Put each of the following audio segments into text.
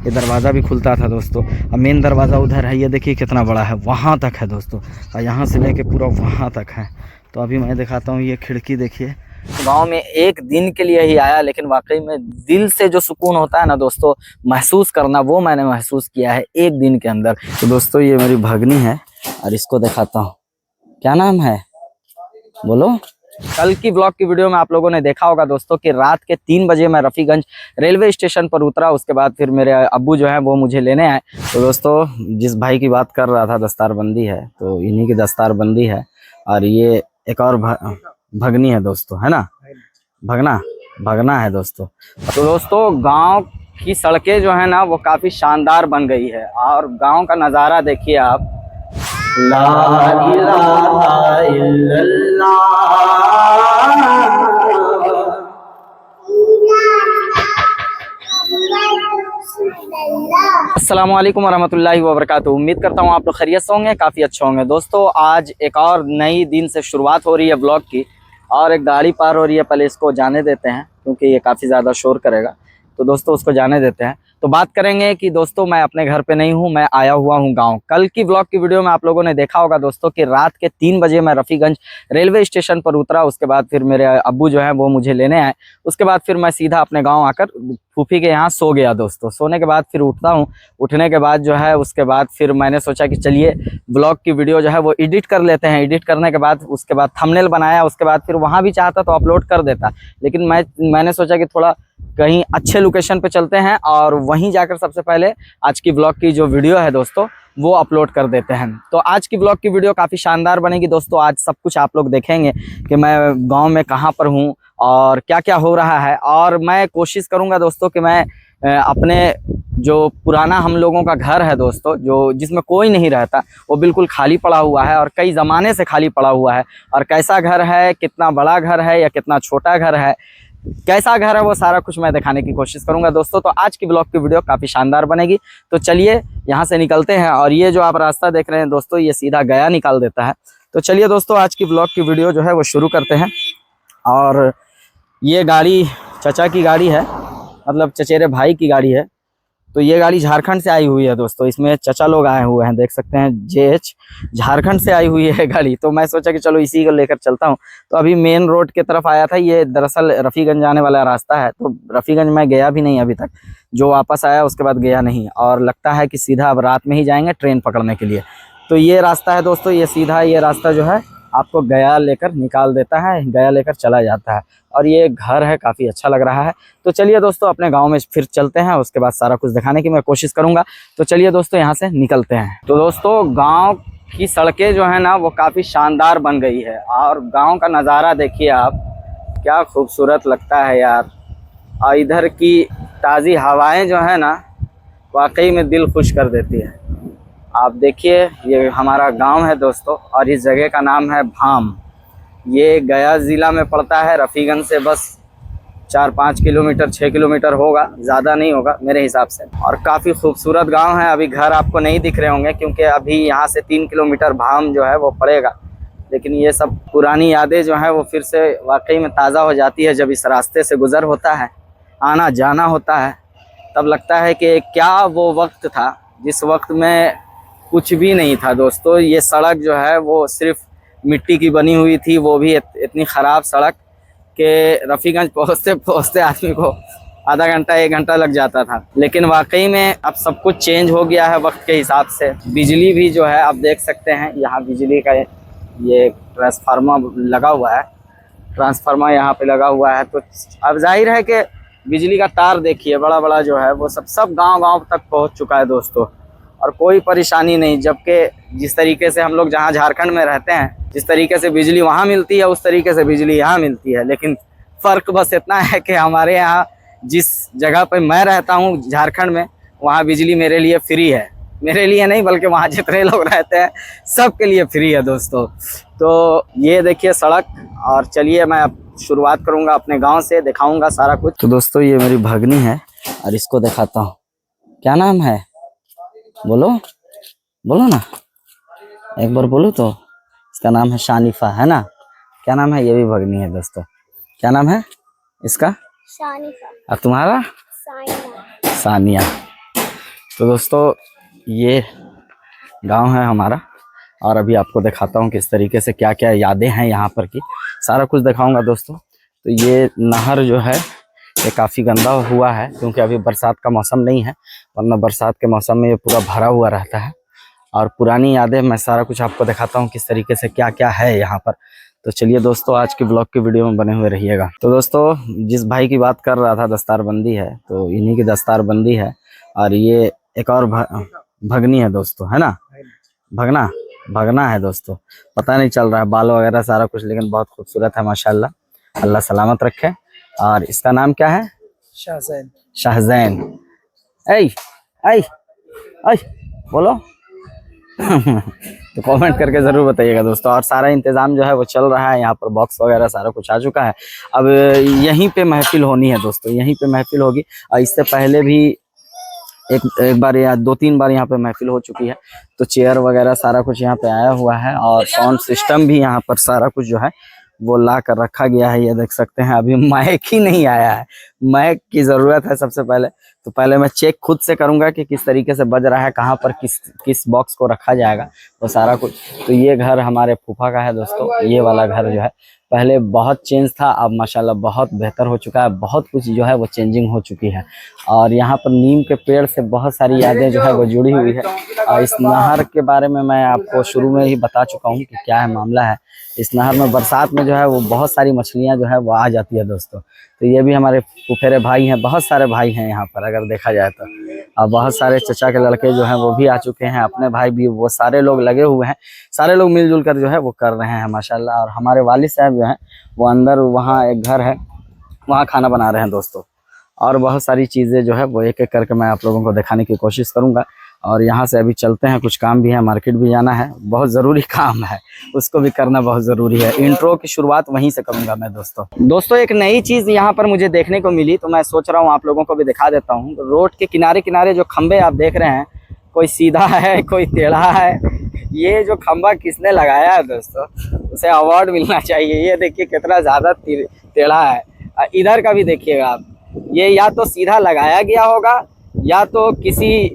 ये दरवाज़ा भी खुलता था दोस्तों। अब मेन दरवाज़ा उधर है, ये देखिए कितना बड़ा है, वहाँ तक है दोस्तों, और यहाँ से लेके पूरा वहाँ तक है। तो अभी मैं दिखाता हूँ, ये खिड़की देखिए। गांव में एक दिन के लिए ही आया, लेकिन वाकई में दिल से जो सुकून होता है ना दोस्तों, महसूस करना, वो मैंने महसूस किया है एक दिन के अंदर। तो दोस्तों ये मेरी भगनी है और इसको दिखाता हूँ, क्या नाम है बोलो। कल की ब्लॉग की वीडियो में आप लोगों ने देखा होगा दोस्तों कि रात के 3 बजे मैं रफ़ीगंज रेलवे स्टेशन पर उतरा। उसके बाद फिर मेरे अब्बू जो है वो मुझे लेने आए। तो दोस्तों जिस भाई की बात कर रहा था, दस्तारबंदी है, तो इन्हीं की दस्तारबंदी है। और ये एक और भगनी है दोस्तों, है ना, भगना है दोस्तों। तो दोस्तों गांव की सड़कें जो है ना वो काफ़ी शानदार बन गई है, और गांव का नज़ारा देखिए आप। ला इलाहा इल्लल्लाह। अस्सलाम वालेकुम वरहमतुल्लाहि वबरकातुहू। उम्मीद करता हूँ आप लोग खैरियत से होंगे, काफ़ी अच्छे होंगे। दोस्तों आज एक और नई दिन से शुरुआत हो रही है ब्लॉग की, और एक गाड़ी पार हो रही है, पहले इसको जाने देते हैं क्योंकि ये काफ़ी ज़्यादा शोर करेगा। तो दोस्तों उसको जाने देते हैं। तो बात करेंगे कि दोस्तों मैं अपने घर पे नहीं हूँ, मैं आया हुआ हूँ गांव। कल की ब्लॉग की वीडियो में आप लोगों ने देखा होगा दोस्तों कि रात के 3 बजे मैं रफ़ीगंज रेलवे स्टेशन पर उतरा। उसके बाद फिर मेरे अब्बू जो है वो मुझे लेने आए। उसके बाद फिर मैं सीधा अपने गाँव आकर फूफी के यहाँ सो गया दोस्तों। सोने के बाद फिर उठता हूँ, उठने के बाद जो है उसके बाद फिर मैंने सोचा कि चलिए ब्लॉग की वीडियो जो है वो एडिट कर लेते हैं। एडिट करने के बाद उसके बाद थंबनेल बनाया, उसके बाद फिर वहाँ भी चाहता तो अपलोड कर देता, लेकिन मैंने सोचा कि थोड़ा कहीं अच्छे लोकेशन पे चलते हैं और वहीं जाकर सबसे पहले आज की ब्लॉग की जो वीडियो है दोस्तों वो अपलोड कर देते हैं। तो आज की ब्लॉग की वीडियो काफ़ी शानदार बनेगी दोस्तों। आज सब कुछ आप लोग देखेंगे कि मैं गांव में कहां पर हूं और क्या क्या हो रहा है। और मैं कोशिश करूंगा दोस्तों कि मैं अपने जो पुराना हम लोगों का घर है दोस्तों, जो जिसमें कोई नहीं रहता, वो बिल्कुल खाली पड़ा हुआ है और कई ज़माने से खाली पड़ा हुआ है, और कैसा घर है, कितना बड़ा घर है या कितना छोटा घर है, कैसा घर है, वो सारा कुछ मैं दिखाने की कोशिश करूंगा दोस्तों। तो आज की ब्लॉग की वीडियो काफ़ी शानदार बनेगी। तो चलिए यहाँ से निकलते हैं, और ये जो आप रास्ता देख रहे हैं दोस्तों ये सीधा गया निकाल देता है। तो चलिए दोस्तों आज की ब्लॉग की वीडियो जो है वो शुरू करते हैं। और ये गाड़ी चचा की गाड़ी है, मतलब चचेरे भाई की गाड़ी है। तो ये गाड़ी झारखंड से आई हुई है दोस्तों, इसमें चचा लोग आए हुए हैं, देख सकते हैं जेएच झारखंड से आई हुई है गाड़ी। तो मैं सोचा कि चलो इसी को लेकर चलता हूँ। तो अभी मेन रोड की तरफ आया था, ये दरअसल रफ़ीगंज जाने वाला रास्ता है। तो रफ़ीगंज मैं गया भी नहीं अभी तक, जो वापस आया उसके बाद गया नहीं, और लगता है कि सीधा अब रात में ही जाएंगे ट्रेन पकड़ने के लिए। तो ये रास्ता है दोस्तों, ये सीधा ये रास्ता जो है आपको गया लेकर निकाल देता है, गया लेकर चला जाता है। और ये घर है, काफ़ी अच्छा लग रहा है। तो चलिए दोस्तों अपने गांव में फिर चलते हैं, उसके बाद सारा कुछ दिखाने की मैं कोशिश करूंगा। तो चलिए दोस्तों यहाँ से निकलते हैं। तो दोस्तों गांव की सड़कें जो है ना वो काफ़ी शानदार बन गई है, और गांव का नज़ारा देखिए आप, क्या खूबसूरत लगता है यार। और इधर की ताज़ी हवाएँ जो है ना वाकई में दिल खुश कर देती है। आप देखिए ये हमारा गांव है दोस्तों, और इस जगह का नाम है भाम। ये गया ज़िला में पड़ता है। रफ़ीगंज से बस 4-5 किलोमीटर 6 किलोमीटर होगा, ज़्यादा नहीं होगा मेरे हिसाब से। और काफ़ी खूबसूरत गांव है। अभी घर आपको नहीं दिख रहे होंगे क्योंकि अभी यहाँ से 3 किलोमीटर भाम जो है वो पड़ेगा, लेकिन ये सब पुरानी यादें जो हैं वो फिर से वाकई में ताज़ा हो जाती है। जब इस रास्ते से गुज़र होता है, आना जाना होता है, तब लगता है कि क्या वो वक्त था जिस वक्त में कुछ भी नहीं था दोस्तों। ये सड़क जो है वो सिर्फ मिट्टी की बनी हुई थी, वो भी इतनी ख़राब सड़क कि रफ़ीगंज पहुँचते पहुँचते आदमी को आधा घंटा 1 घंटा लग जाता था। लेकिन वाकई में अब सब कुछ चेंज हो गया है वक्त के हिसाब से। बिजली भी जो है आप देख सकते हैं, यहाँ बिजली का ये ट्रांसफार्मर लगा हुआ है, ट्रांसफार्मर यहाँ पे लगा हुआ है। तो अब जाहिर है कि बिजली का तार देखिए बड़ा बड़ा जो है वो सब गाँव तक पहुँच चुका है दोस्तों, और कोई परेशानी नहीं। जबकि जिस तरीके से हम लोग जहाँ झारखंड में रहते हैं, जिस तरीके से बिजली वहाँ मिलती है उस तरीके से बिजली यहाँ मिलती है। लेकिन फ़र्क बस इतना है कि हमारे यहाँ जिस जगह पे मैं रहता हूँ झारखंड में, वहाँ बिजली मेरे लिए फ्री है। मेरे लिए नहीं बल्कि वहाँ जितने लोग रहते हैं सबके लिए फ्री है दोस्तों। तो ये देखिए सड़क, और चलिए मैं अब शुरुआत करूँगा अपने गाँव से, दिखाऊँगा सारा कुछ। तो दोस्तों ये मेरी भगनी है और इसको दिखाता हूँ, क्या नाम है बोलो ना, एक बार बोलो तो। इसका नाम है शानिफा, है ना, क्या नाम है, ये भी भगनी है दोस्तों। क्या नाम है इसका? शानिफा। और तुम्हारा? सानिया। तो दोस्तों ये गांव है हमारा, और अभी आपको दिखाता हूँ किस तरीके से क्या क्या यादें हैं यहाँ पर की, सारा कुछ दिखाऊंगा दोस्तों। तो ये नहर जो है ये काफ़ी गंदा हुआ है क्योंकि अभी बरसात का मौसम नहीं है, वरना बरसात के मौसम में ये पूरा भरा हुआ रहता है। और पुरानी यादें मैं सारा कुछ आपको दिखाता हूँ किस तरीके से क्या क्या है यहाँ पर। तो चलिए दोस्तों आज के ब्लॉग की वीडियो में बने हुए रहिएगा। तो दोस्तों जिस भाई की बात कर रहा था दस्तारबंदी है, तो इन्हीं की दस्तारबंदी है। और ये एक और भगनी है दोस्तों, है ना, भगना है दोस्तों, पता नहीं चल रहा है बाल वगैरह सारा कुछ, लेकिन बहुत खूबसूरत है माशाल्लाह, अल्लाह सलामत रखे। और इसका नाम क्या है? शाहजैन। ऐ ऐ ऐ बोलो तो कमेंट करके जरूर बताइएगा दोस्तों। और सारा इंतजाम जो है वो चल रहा है, यहाँ पर बॉक्स वगैरह सारा कुछ आ चुका है। अब यहीं पे महफिल होनी है दोस्तों, यहीं पे महफिल होगी। और इससे पहले भी एक बार या 2-3 बार यहाँ पे महफिल हो चुकी है। तो चेयर वगैरह सारा कुछ यहाँ पे आया हुआ है, और साउंड सिस्टम भी यहाँ पर सारा कुछ जो है वो ला कर रखा गया है। ये देख सकते हैं, अभी माइक ही नहीं आया है, माइक की ज़रूरत है सबसे पहले। तो पहले मैं चेक खुद से करूंगा कि किस तरीके से बज रहा है, कहाँ पर किस बॉक्स को रखा जाएगा, वो सारा कुछ। तो ये घर हमारे फूफा का है दोस्तों, ये वाला घर जो है पहले बहुत चेंज था, अब माशाल्लाह बहुत बेहतर हो चुका है, बहुत कुछ जो है वो चेंजिंग हो चुकी है। और यहाँ पर नीम के पेड़ से बहुत सारी यादें जो है वो जुड़ी हुई है। और इस नहर के बारे में मैं आपको शुरू में ही बता चुका हूँ कि क्या है मामला है। इस नहर में बरसात में जो है वो बहुत सारी मछलियाँ जो है वो आ जाती है दोस्तों। तो ये भी हमारे फुफेरे भाई हैं, बहुत सारे भाई हैं यहाँ पर अगर देखा जाए तो। और बहुत सारे चचा के लड़के जो हैं वो भी आ चुके हैं, अपने भाई भी, वो सारे लोग लगे हुए हैं, सारे लोग मिलजुल कर जो है वो कर रहे हैं माशाल्लाह। और हमारे वालिद साहब जो हैं वो अंदर, वहाँ एक घर है, वहाँ खाना बना रहे हैं दोस्तों। और बहुत सारी चीज़ें जो है वो एक एक करके मैं आप लोगों को दिखाने की कोशिश करूँगा। और यहाँ से अभी चलते हैं, कुछ काम भी है, मार्केट भी जाना है, बहुत ज़रूरी काम है, उसको भी करना बहुत ज़रूरी है। इंट्रो की शुरुआत वहीं से करूँगा मैं दोस्तों। एक नई चीज़ यहाँ पर मुझे देखने को मिली, तो मैं सोच रहा हूँ आप लोगों को भी दिखा देता हूँ। रोड के किनारे किनारे जो खंबे आप देख रहे हैं, कोई सीधा है कोई टेढ़ा है। ये जो खंबा किसने लगाया है दोस्तों, उसे अवार्ड मिलना चाहिए। ये देखिए कितना ज़्यादा टेढ़ा है। इधर का भी देखिएगा आप, ये या तो सीधा लगाया गया होगा या तो किसी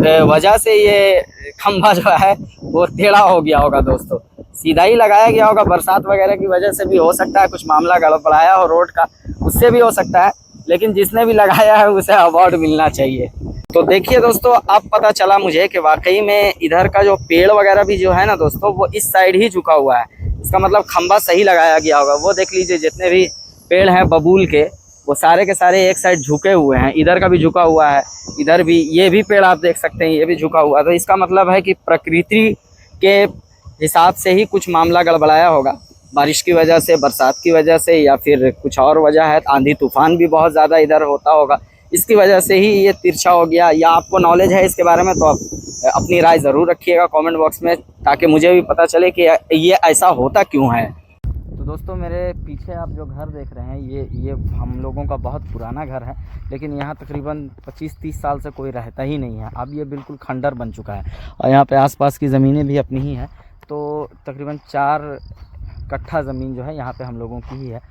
वजह से ये खंभा जो है वो टेढ़ा हो गया होगा दोस्तों। सीधा ही लगाया गया होगा, बरसात वगैरह की वजह से भी हो सकता है, कुछ मामला गड़बड़ाया हो रोड का, उससे भी हो सकता है। लेकिन जिसने भी लगाया है उसे अवार्ड मिलना चाहिए। तो देखिए दोस्तों, अब पता चला मुझे कि वाकई में इधर का जो पेड़ वगैरह भी जो है ना दोस्तों, वो इस साइड ही झुका हुआ है। इसका मतलब खंभा सही लगाया गया होगा। वो देख लीजिए, जितने भी पेड़ हैं बबूल के, वो सारे के सारे एक साइड झुके हुए हैं। इधर का भी झुका हुआ है, इधर भी, ये भी पेड़ आप देख सकते हैं, ये भी झुका हुआ है। तो इसका मतलब है कि प्रकृति के हिसाब से ही कुछ मामला गड़बड़ाया होगा, बारिश की वजह से, बरसात की वजह से, या फिर कुछ और वजह है। आंधी तूफान भी बहुत ज़्यादा इधर होता होगा, इसकी वजह से ही ये तिरछा हो गया। या आपको नॉलेज है इसके बारे में तो आप अपनी राय ज़रूर रखिएगा कमेंट बॉक्स में, ताकि मुझे भी पता चले कि ये ऐसा होता क्यों है। तो दोस्तों मेरे पीछे आप जो घर देख रहे हैं, ये हम लोगों का बहुत पुराना घर है, लेकिन यहाँ तकरीबन 25-30 साल से कोई रहता ही नहीं है। अब ये बिल्कुल खंडर बन चुका है, और यहाँ पे आसपास की ज़मीनें भी अपनी ही हैं। तो तकरीबन 4 कट्ठा ज़मीन जो है यहाँ पे हम लोगों की ही है,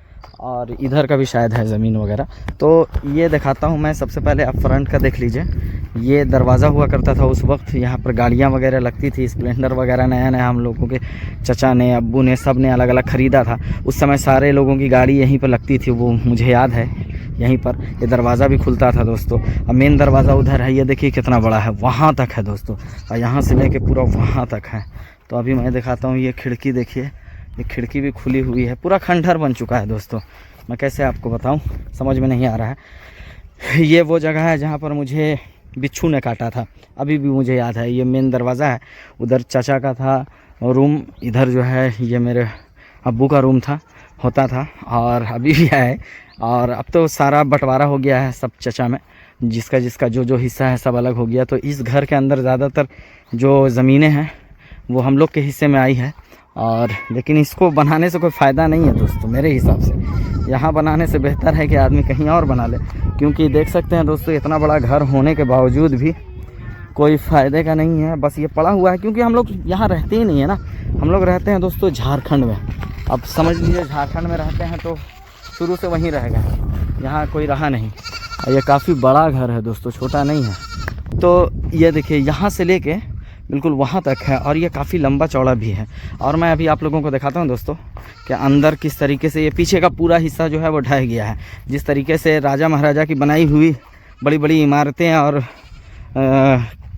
और इधर का भी शायद है ज़मीन वगैरह। तो ये दिखाता हूँ मैं। सबसे पहले आप फ्रंट का देख लीजिए, ये दरवाज़ा हुआ करता था उस वक्त, यहाँ पर गाड़ियाँ वगैरह लगती थी, स्प्लेंडर वगैरह नया नया हम लोगों के चचा ने, अब्बू ने, सब ने अलग अलग ख़रीदा था। उस समय सारे लोगों की गाड़ी यहीं पर लगती थी, वो मुझे याद है। यहीं पर ये दरवाज़ा भी खुलता था दोस्तों। अब मेन दरवाज़ा उधर है, ये देखिए कितना बड़ा है, वहाँ तक है दोस्तों, और यहाँ से लेके पूरा वहाँ तक है। तो अभी मैं दिखाता हूँ, ये खिड़की देखिए, ये खिड़की भी खुली हुई है, पूरा खंडहर बन चुका है दोस्तों। मैं कैसे आपको बताऊं, समझ में नहीं आ रहा है। ये वो जगह है जहाँ पर मुझे बिच्छू ने काटा था, अभी भी मुझे याद है। ये मेन दरवाज़ा है, उधर चाचा का था रूम, इधर जो है ये मेरे अब्बू का रूम होता था, और अभी भी है। और अब तो सारा बंटवारा हो गया है सब चचा में, जिसका जिसका जो हिस्सा है सब अलग हो गया। तो इस घर के अंदर ज़्यादातर जो ज़मीनें हैं वो हम लोग के हिस्से में आई है। और लेकिन इसको बनाने से कोई फ़ायदा नहीं है दोस्तों, मेरे हिसाब से यहाँ बनाने से बेहतर है कि आदमी कहीं और बना ले, क्योंकि देख सकते हैं दोस्तों, इतना बड़ा घर होने के बावजूद भी कोई फ़ायदे का नहीं है, बस ये पड़ा हुआ है। क्योंकि हम लोग यहाँ रहते ही नहीं है ना, हम लोग रहते हैं दोस्तों झारखंड में। अब समझ लीजिए झारखंड में रहते हैं तो शुरू से वहीं रह गए, यहाँ कोई रहा नहीं। और ये काफ़ी बड़ा घर है दोस्तों, छोटा नहीं है। तो ये देखिए यहाँ से लेके बिल्कुल वहाँ तक है और ये काफ़ी लंबा चौड़ा भी है। और मैं अभी आप लोगों को दिखाता हूँ दोस्तों कि अंदर किस तरीके से ये पीछे का पूरा हिस्सा जो है वो ढह गया है। जिस तरीके से राजा महाराजा की बनाई हुई बड़ी बड़ी इमारतें और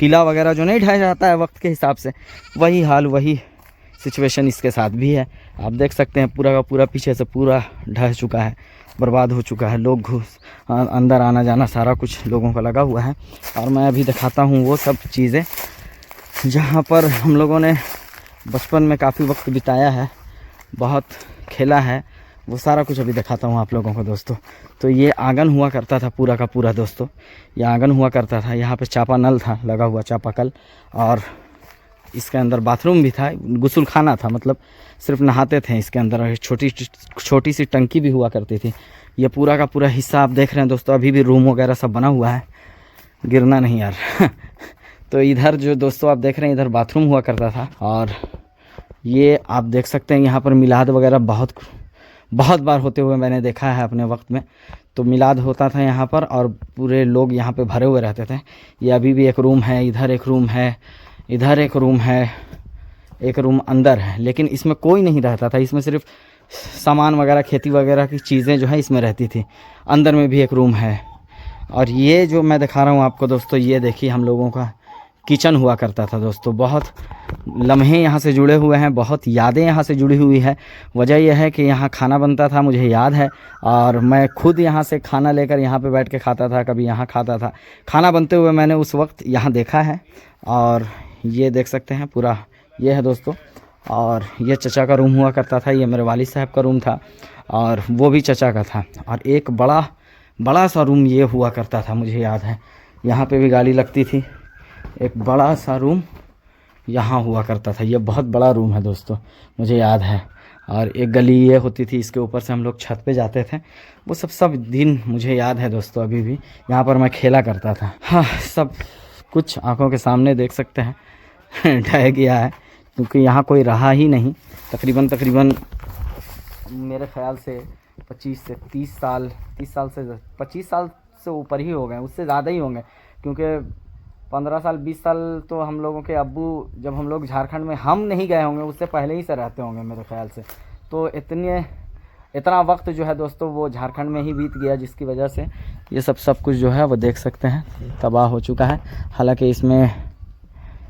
किला वगैरह जो नहीं ढह जाता है वक्त के हिसाब से, वही हाल वही सिचुएशन इसके साथ भी है। आप देख सकते हैं पूरा का पूरा पीछे से पूरा ढह चुका है, बर्बाद हो चुका है। लोग अंदर आना जाना सारा कुछ लोगों का लगा हुआ है। और मैं अभी दिखाता हूँ वो सब चीज़ें जहाँ पर हम लोगों ने बचपन में काफ़ी वक्त बिताया है, बहुत खेला है, वो सारा कुछ अभी दिखाता हूँ आप लोगों को दोस्तों। तो ये आंगन हुआ करता था पूरा का पूरा दोस्तों, ये आंगन हुआ करता था। यहाँ पे चापा नल था लगा हुआ, चापाकल, और इसके अंदर बाथरूम भी था, गुस्ल खाना था, मतलब सिर्फ नहाते थे इसके अंदर। छोटी सी टंकी भी हुआ करती थी। ये पूरा का पूरा हिस्सा आप देख रहे हैं दोस्तों, अभी भी रूम वगैरह सब बना हुआ है। गिरना नहीं यार तो इधर जो दोस्तों आप देख रहे हैं, इधर बाथरूम हुआ करता था। और ये आप देख सकते हैं यहाँ पर मिलाद वगैरह बहुत बार होते हुए मैंने देखा है अपने वक्त में। तो मिलाद होता था यहाँ पर और पूरे लोग यहाँ पे भरे हुए रहते थे। ये अभी भी एक रूम है, इधर एक रूम है, इधर एक रूम है, एक रूम अंदर है, लेकिन इसमें कोई नहीं रहता था। इसमें सिर्फ सामान वगैरह, खेती वगैरह की चीज़ें जो है इसमें रहती थी। अंदर में भी एक रूम है। और ये जो मैं दिखा रहा हूँ आपको दोस्तों, ये देखिए हम लोगों का किचन हुआ करता था दोस्तों। बहुत लम्हे यहाँ से जुड़े हुए हैं, बहुत यादें यहाँ से जुड़ी हुई है। वजह यह है कि यहाँ खाना बनता था, मुझे याद है, और मैं खुद यहाँ से खाना लेकर यहाँ पे बैठ के खाता था, कभी यहाँ खाता था। खाना बनते हुए मैंने उस वक्त यहाँ देखा है। और ये देख सकते हैं पूरा ये है दोस्तों। और ये चचा का रूम हुआ करता था, ये मेरे वालिद साहब का रूम था, और वो भी चचा का था। और एक बड़ा सा रूम ये हुआ करता था, मुझे याद है। यहाँ पे भी गाड़ी लगती थी। एक बड़ा सा रूम यहाँ हुआ करता था, ये बहुत बड़ा रूम है दोस्तों, मुझे याद है। और एक गली ये होती थी, इसके ऊपर से हम लोग छत पे जाते थे। वो सब दिन मुझे याद है दोस्तों, अभी भी यहाँ पर मैं खेला करता था। हाँ, सब कुछ आंखों के सामने देख सकते हैं ढह गया है, क्योंकि यहाँ कोई रहा ही नहीं। तकरीबन मेरे ख्याल से 25 से 30 साल 25 साल से ऊपर ही हो गए, उससे ज़्यादा ही होंगे, क्योंकि 15 साल 20 साल तो हम लोगों के अब्बू, जब हम लोग झारखंड में हम नहीं गए होंगे, उससे पहले ही से रहते होंगे मेरे ख्याल से। तो इतना वक्त जो है दोस्तों वो झारखंड में ही बीत गया, जिसकी वजह से ये सब कुछ जो है वो देख सकते हैं तबाह हो चुका है। हालांकि इसमें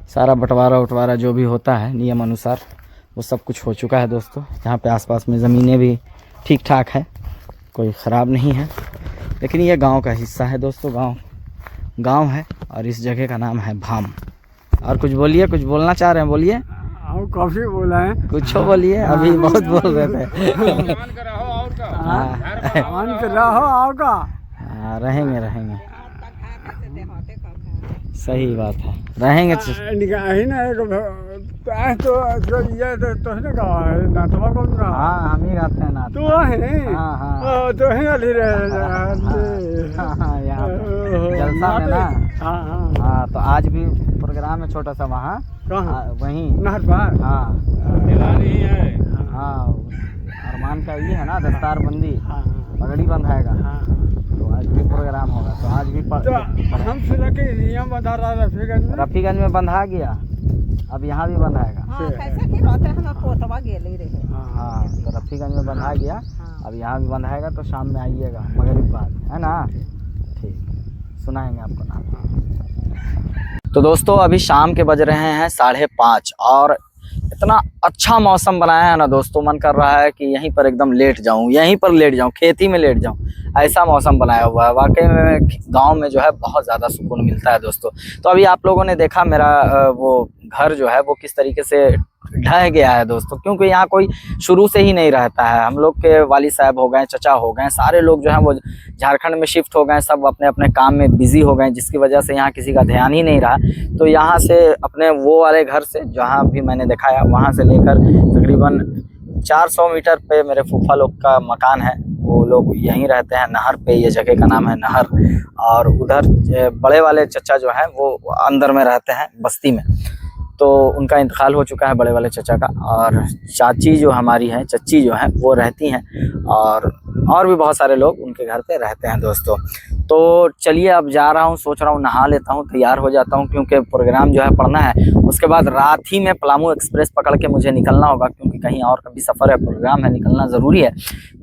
सारा बंटवारा जो भी होता है नियम अनुसार वो सब कुछ हो चुका है दोस्तों। यहाँ पे आसपास में ज़मीनें भी ठीक ठाक है, कोई ख़राब नहीं है। लेकिन ये गांव का हिस्सा है दोस्तों, गांव है, और इस जगह का नाम है भाम। और कुछ बोलिए, कुछ बोलना चाह रहे हैं, बोलिए। काफी बोला है, कुछ बोलिए, अभी बहुत बोल रहे थे। रहेंगे सही बात है, रहेंगे। हाँ, हम ही गाते हैं ना। तो है, हाँ तो है यहाँ जलसा में ना। हाँ, तो आज भी प्रोग्राम है छोटा सा वहाँ, वहीं नहर पार। हाँ, अरमान का ये है ना दस्तारबंदी, पगड़ी बंधाएगा। तो आज भी प्रोग्राम होगा, तो आज भी हम सुना कि यहाँ बंधा रहा रफीगंज में बंधा गया, अब यहाँ भी बंधाएगा। हाँ, तो रफीगंज में बंधा गया, अब यहाँ भी बंधाएगा। तो शाम में आइएगा, मगरिब बाद, है ना? ठीक, सुनाएंगे आपको नाम। तो दोस्तों अभी शाम के बज रहे हैं 5:30 और इतना अच्छा मौसम बनाया है ना दोस्तों, मन कर रहा है कि यहीं पर एकदम लेट जाऊं, खेती में लेट जाऊं। ऐसा मौसम बनाया हुआ है। वाकई में गांव में जो है बहुत ज़्यादा सुकून मिलता है दोस्तों। तो अभी आप लोगों ने देखा मेरा वो घर जो है वो किस तरीके से ढह गया है दोस्तों, क्योंकि यहाँ कोई शुरू से ही नहीं रहता है। हम लोग के वालिद साहब हो गए, चचा हो गए, सारे लोग जो हैं वो झारखंड में शिफ्ट हो गए, सब अपने अपने काम में बिजी हो गए, जिसकी वजह से यहाँ किसी का ध्यान ही नहीं रहा। तो यहाँ से अपने वो वाले घर से जहाँ भी मैंने दिखाया, वहाँ से लेकर तकरीबन 400 मीटर पे मेरे फूफा लोग का मकान है, वो लोग यहीं रहते हैं, नहर पे। ये जगह का नाम है नहर। और उधर बड़े वाले चचा जो हैं वो अंदर में रहते हैं बस्ती में, तो उनका इंतकाल हो चुका है बड़े वाले चचा का। और चाची जो हमारी हैं, चच्ची जो हैं वो रहती हैं, और और भी बहुत सारे लोग उनके घर पे रहते हैं दोस्तों। तो चलिए अब जा रहा हूँ, सोच रहा हूँ नहा लेता हूँ, तैयार हो जाता हूँ, क्योंकि प्रोग्राम जो है पढ़ना है। उसके बाद रात ही में पलामू एक्सप्रेस पकड़ के मुझे निकलना होगा, क्योंकि कहीं और का भी सफ़र है, प्रोग्राम है, निकलना ज़रूरी है।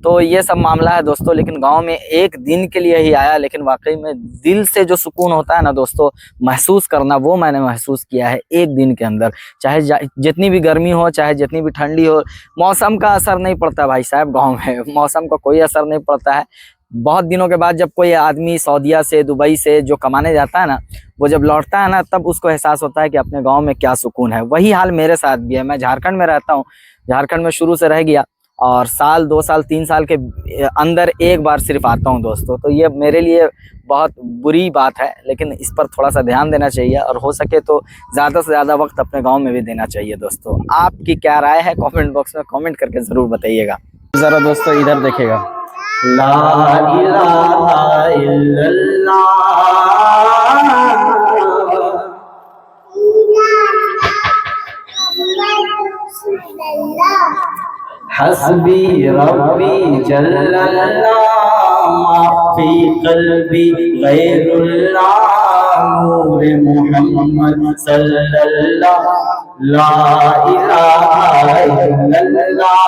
तो ये सब मामला है दोस्तों। लेकिन गांव में एक दिन के लिए ही आया, लेकिन वाकई में दिल से जो सुकून होता है ना दोस्तों, महसूस करना, वो मैंने महसूस किया है एक दिन के अंदर। चाहे जितनी भी गर्मी हो, चाहे जितनी भी ठंडी हो, मौसम का असर नहीं पड़ता भाई साहब। गांव में मौसम का कोई असर नहीं पड़ता है। बहुत दिनों के बाद जब कोई आदमी सऊदीया से, दुबई से जो कमाने जाता है ना, वो जब लौटता है ना, तब उसको एहसास होता है कि अपने गांव में क्या सुकून है। वही हाल मेरे साथ भी है। मैं झारखंड में रहता हूँ, झारखंड में शुरू से रह गया, और साल 2 साल 3 साल के अंदर एक बार सिर्फ आता हूँ दोस्तों। तो ये मेरे लिए बहुत बुरी बात है, लेकिन इस पर थोड़ा सा ध्यान देना चाहिए, और हो सके तो ज़्यादा से ज़्यादा वक्त अपने गांव में भी देना चाहिए दोस्तों। आपकी क्या राय है, कमेंट बॉक्स में कमेंट करके ज़रूर बताइएगा। ज़रा दोस्तों इधर देखिएगा। ला इलाहा इल्लल्लाह हस्बी रब्बी जल्लल्लाह माफी कल्बी गैरुल्लाह नूर मोहम्मद सल्लल्लाह ला इलाहा इल्लल्लाह।